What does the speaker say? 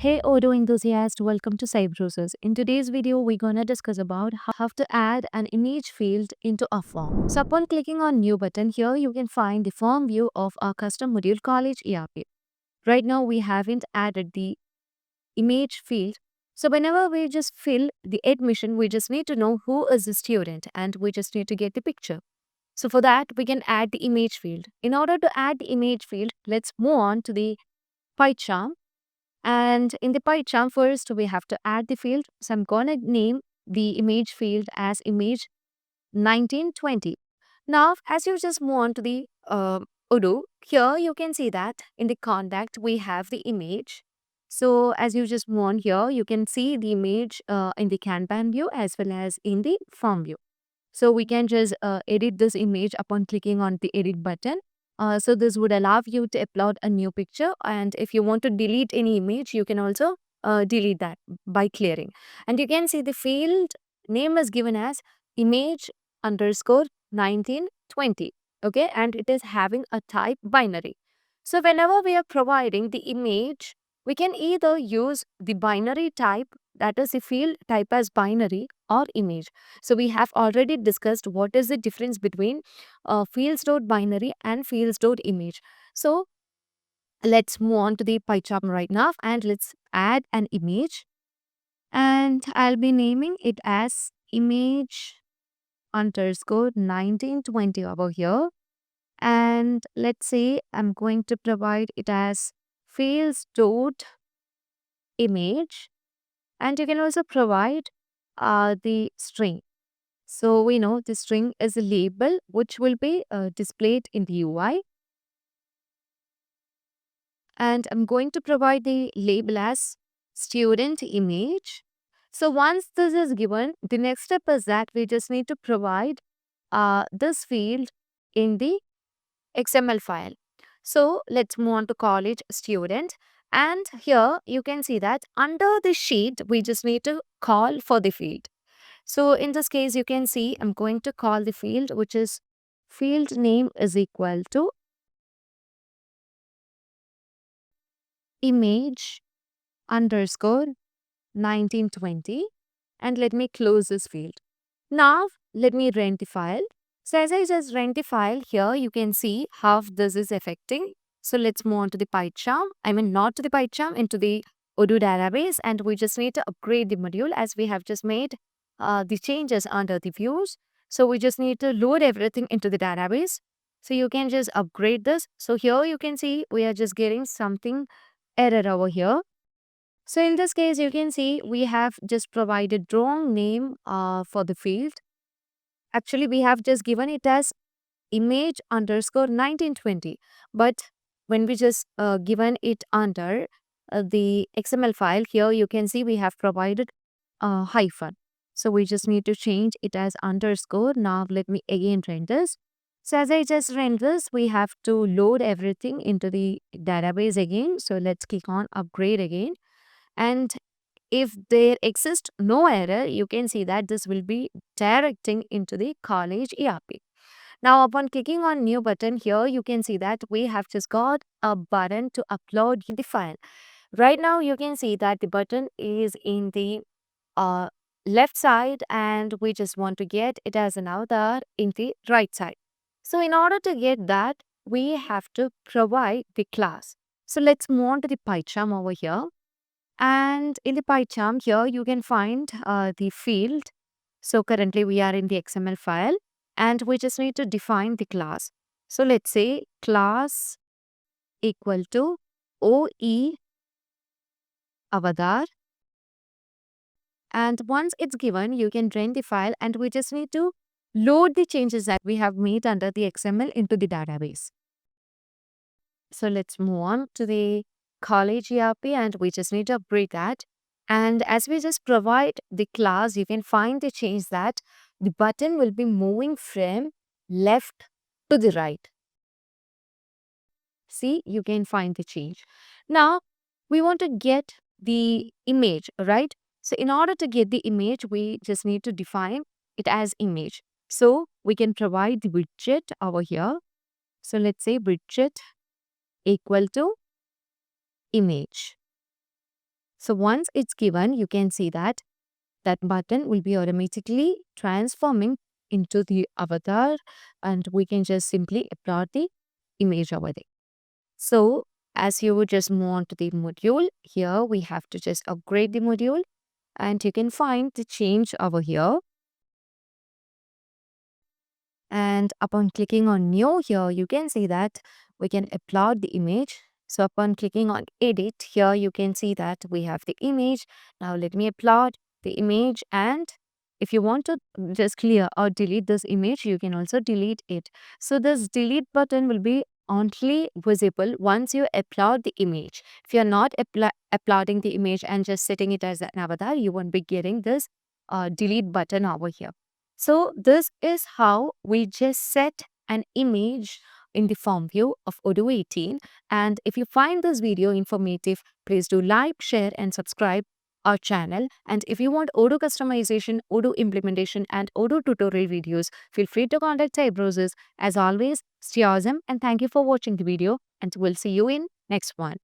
Hey Odoo enthusiast, welcome to Cybroses. In today's video, we're gonna discuss about how to add an image field into a form. So upon clicking on new button here, you can find the form view of our custom module college ERP. Right now, we haven't added the image field. So whenever we just fill the admission, we just need to know who is the student and we just need to get the picture. So for that, we can add the image field. In order to add the image field, let's move on to the PyCharm. And in the PyCharm, first we have to add the field. So I'm gonna name the image field as image 1920. Now, as you just move on to the Odoo, here you can see that in the contact we have the image. So as you just move on here, you can see the image in the Kanban view as well as in the form view. So we can just edit this image upon clicking on the edit button. So this would allow you to upload a new picture, and if you want to delete any image, you can also delete that by clearing. And you can see the field name is given as image underscore 1920. Okay, and it is having a type binary. So whenever we are providing the image, we can either use the binary type, that is the field type as binary, or image. So we have already discussed what is the difference between fields.binary and fields.image. So let's move on to the PyCharm right now and let's add an image. And I'll be naming it as image underscore 1920 over here. And let's say I'm going to provide it as fields.image. And you can also provide the string. So we know the string is a label which will be displayed in the UI. And I'm going to provide the label as student image. So once this is given, the next step is that we just need to provide this field in the XML file. So let's move on to college student. And here you can see that under the sheet, we just need to call for the field. So in this case, you can see I'm going to call the field, which is field name is equal to image underscore 1920. And let me close this field. Now, let me rent the file. So as I just rent the file here, you can see how this is affecting. So let's move on to the PyCharm. I mean, not to the PyCharm, into the Odoo database. And we just need to upgrade the module as we have just made the changes under the views. So we just need to load everything into the database. So you can just upgrade this. So here you can see we are just getting something error over here. So in this case, you can see we have just provided wrong name for the field. Actually, we have just given it as image underscore 1920. But when we just given it under the XML file, here you can see we have provided a hyphen. So we just need to change it as underscore. Now let me again run this. So as I just ran this, we have to load everything into the database again. So let's click on upgrade again. And if there exists no error, you can see that this will be directing into the college ERP. Now, upon clicking on new button here, you can see that we have just got a button to upload the file. Right now, you can see that the button is in the uh, left side and we just want to get it as an avatar in the right side. So in order to get that, we have to provide the class. So let's move on to the PyCharm over here. And in the PyCharm here, you can find the field. So currently we are in the XML file and we just need to define the class. So let's say class equal to OE avatar. And once it's given, you can drain the file and we just need to load the changes that we have made under the XML into the database. So let's move on to the college ERP and we just need to upgrade that. And as we just provide the class, you can find the change that the button will be moving from left to the right. See, you can find the change. Now, we want to get the image, right? So in order to get the image, we just need to define it as image. So we can provide the widget over here. So let's say widget equal to image. So once it's given, you can see that that button will be automatically transforming into the avatar, and we can just simply upload the image over there. So as you would just move on to the module, here we have to just upgrade the module, and you can find the change over here. And upon clicking on new here, you can see that we can upload the image. So upon clicking on edit here, you can see that we have the image. Now let me upload the image, and if you want to just clear or delete this image, you can also delete it. So this delete button will be only visible once you upload the image. If you're not uploading the image and just setting it as an avatar, you won't be getting this delete button over here. So this is how we just set an image in the form view of Odoo 18. And if you find this video informative, please do like, share and subscribe our channel. And if you want Odoo customization, Odoo implementation and Odoo tutorial videos, feel free to contact Cybroses. As always, stay awesome and thank you for watching the video, and we'll see you in next one.